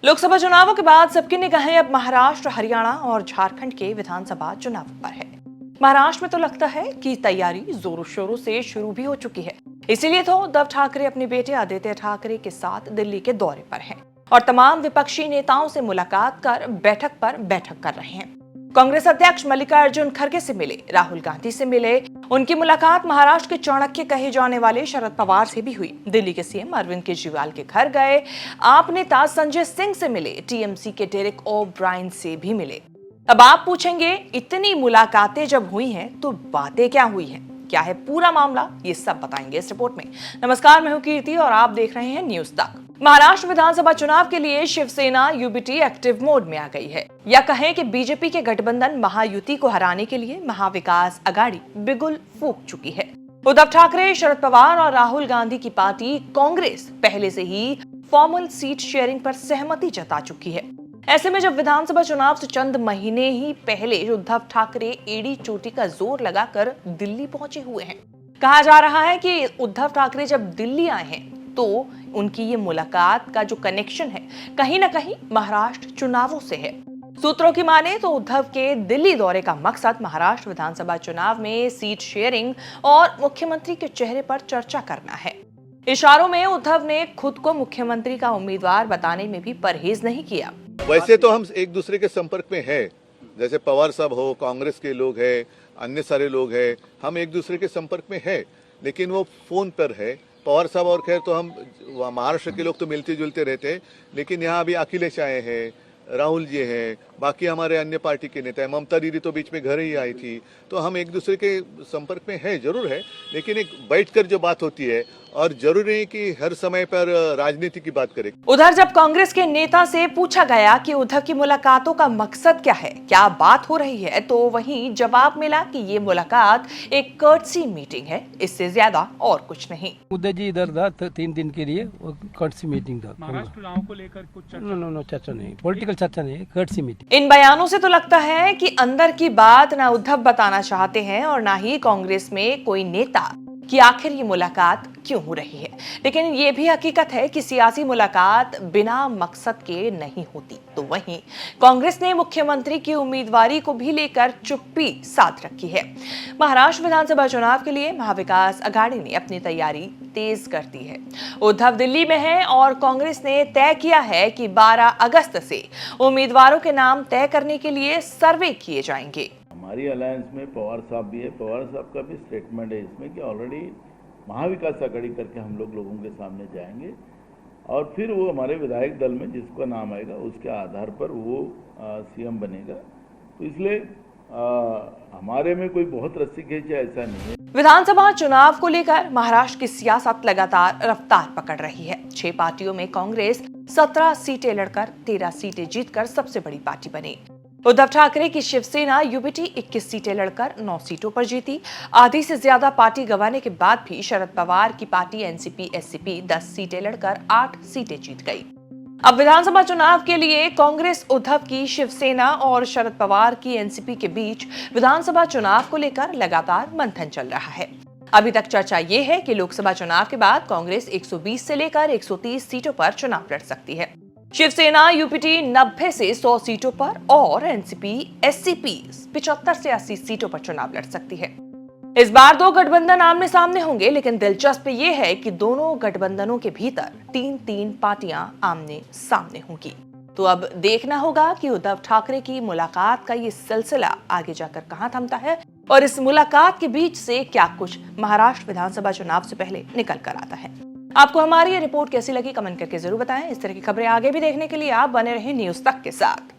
लोकसभा चुनावों के बाद सबकी निगाहें अब महाराष्ट्र, हरियाणा और झारखंड के विधानसभा चुनावों पर है। महाराष्ट्र में तो लगता है कि तैयारी जोरों शोरों से शुरू भी हो चुकी है। इसीलिए तो उद्धव ठाकरे अपने बेटे आदित्य ठाकरे के साथ दिल्ली के दौरे पर हैं और तमाम विपक्षी नेताओं से मुलाकात कर बैठक कर रहे हैं। कांग्रेस अध्यक्ष मल्लिकार्जुन खड़गे से मिले, राहुल गांधी से मिले। उनकी मुलाकात महाराष्ट्र के चाणक्य कहे जाने वाले शरद पवार से भी हुई। दिल्ली के सीएम अरविंद केजरीवाल के घर गए। आप नेता संजय सिंह से मिले, टीएमसी के डेरेक ओ ब्रायन से भी मिले। अब आप पूछेंगे, इतनी मुलाकातें जब हुई हैं तो बातें क्या हुई हैं, क्या है पूरा मामला, ये सब बताएंगे इस रिपोर्ट में। नमस्कार, मैं हूं कीर्ति और आप देख रहे हैं न्यूज तक। महाराष्ट्र विधानसभा चुनाव के लिए शिवसेना यूबीटी एक्टिव मोड में आ गई है, या कहें कि बीजेपी के गठबंधन महायुति को हराने के लिए महाविकास अघाड़ी बिगुल फूंक चुकी है। उद्धव ठाकरे, शरद पवार और राहुल गांधी की पार्टी कांग्रेस पहले से ही फॉर्मल सीट शेयरिंग पर सहमति जता चुकी है। ऐसे में जब विधानसभा चुनाव से चंद महीने ही पहले उद्धव ठाकरे एड़ी चोटी का जोर लगाकर दिल्ली पहुंचे हुए हैं। कहा जा रहा है कि उद्धव ठाकरे जब दिल्ली आए हैं तो उनकी ये मुलाकात का जो कनेक्शन है कहीं ना कहीं महाराष्ट्र चुनावों से है। सूत्रों की माने तो उद्धव के दिल्ली दौरे का मकसद महाराष्ट्र विधानसभा चुनाव में सीट शेयरिंग और मुख्यमंत्री के चेहरे पर चर्चा करना है। इशारों में उद्धव ने खुद को मुख्यमंत्री का उम्मीदवार बताने में भी परहेज नहीं किया। वैसे तो हम एक दूसरे के संपर्क में हैं, जैसे पवार साहब हो, कांग्रेस के लोग हैं, अन्य सारे लोग हैं, हम एक दूसरे के संपर्क में हैं, लेकिन वो फोन पर है। पवार साहब और खैर तो हम महाराष्ट्र के लोग तो मिलते जुलते रहते हैं, लेकिन यहाँ अभी अखिलेश आए हैं, राहुल जी हैं, बाकी हमारे अन्य पार्टी के नेता हैं, ममता दीदी तो बीच में घर ही आई थी, तो हम एक दूसरे के संपर्क में हैं, जरूर है, लेकिन एक बैठकर जो बात होती है, और जरूरी नहीं कि हर समय पर राजनीति की बात करें। उधर जब कांग्रेस के नेता से पूछा गया कि उद्धव की मुलाकातों का मकसद क्या है, क्या बात हो रही है, तो वहीं जवाब मिला कि ये मुलाकात एक कर्टसी मीटिंग है, इससे ज्यादा और कुछ नहीं। उद्धव जी इधर था 3 दिन के लिए, कर्टसी मीटिंग था। महाराष्ट्र चुनाव को लेकर कुछ चर्चा? नो चर्चा नहीं, पॉलिटिकल चर्चा नहीं, कर्टसी मीटिंग। इन बयानों से तो लगता है कि अंदर की बात ना उद्धव बताना चाहते हैं और ना ही कांग्रेस में कोई नेता कि आखिर ये मुलाकात क्यों हो रही है। लेकिन ये भी हकीकत है कि सियासी मुलाकात बिना मकसद के नहीं होती। तो वहीं कांग्रेस ने मुख्यमंत्री की उम्मीदवारी को भी लेकर चुप्पी साध रखी है। महाराष्ट्र विधानसभा चुनाव के लिए महाविकास अघाड़ी ने अपनी तैयारी तेज कर दी है। उद्धव दिल्ली में है और कांग्रेस ने तय किया है कि 12 अगस्त से उम्मीदवारों के नाम तय करने के लिए सर्वे किए जाएंगे। हमारी अलायंस में पवार साहब भी है, पवार साहब का भी स्टेटमेंट है इसमें कि ऑलरेडी महाविकास अघाड़ी करके हम लोगों के सामने जाएंगे और फिर वो हमारे विधायक दल में जिसका नाम आएगा उसके आधार पर वो सीएम बनेगा। तो इसलिए हमारे में कोई बहुत रस्सी खींचे ऐसा नहीं है। विधानसभा चुनाव को लेकर महाराष्ट्र की सियासत लगातार रफ्तार पकड़ रही है। 6 पार्टियों में कांग्रेस 17 सीटें लड़कर 13 सीटें जीतकर सबसे बड़ी पार्टी बनी। उद्धव ठाकरे की शिवसेना यूबीटी 21 सीटें लड़कर 9 सीटों पर जीती। आधी से ज्यादा पार्टी गंवाने के बाद भी शरद पवार की पार्टी एनसीपी-एससीपी 10 सीटें लड़कर 8 सीटें जीत गई। अब विधानसभा चुनाव के लिए कांग्रेस, उद्धव की शिवसेना और शरद पवार की एनसीपी के बीच विधानसभा चुनाव को लेकर लगातार मंथन चल रहा है। अभी तक चर्चा ये है कि लोकसभा चुनाव के बाद कांग्रेस 120 से लेकर 130 सीटों पर चुनाव लड़ सकती है। शिवसेना यूपीटी 90 से 100 सीटों पर और एनसीपी एससीपी 75 से 80 सीटों पर चुनाव लड़ सकती है। इस बार 2 गठबंधन आमने सामने होंगे, लेकिन दिलचस्प ये है कि दोनों गठबंधनों के भीतर 3-3 पार्टियां आमने सामने होंगी। तो अब देखना होगा कि उद्धव ठाकरे की मुलाकात का ये सिलसिला आगे जाकर कहां थमता है और इस मुलाकात के बीच से क्या कुछ महाराष्ट्र विधानसभा चुनाव से पहले निकल कर आता है। आपको हमारी ये रिपोर्ट कैसी लगी, कमेंट करके जरूर बताएं। इस तरह की खबरें आगे भी देखने के लिए आप बने रहें न्यूज तक के साथ।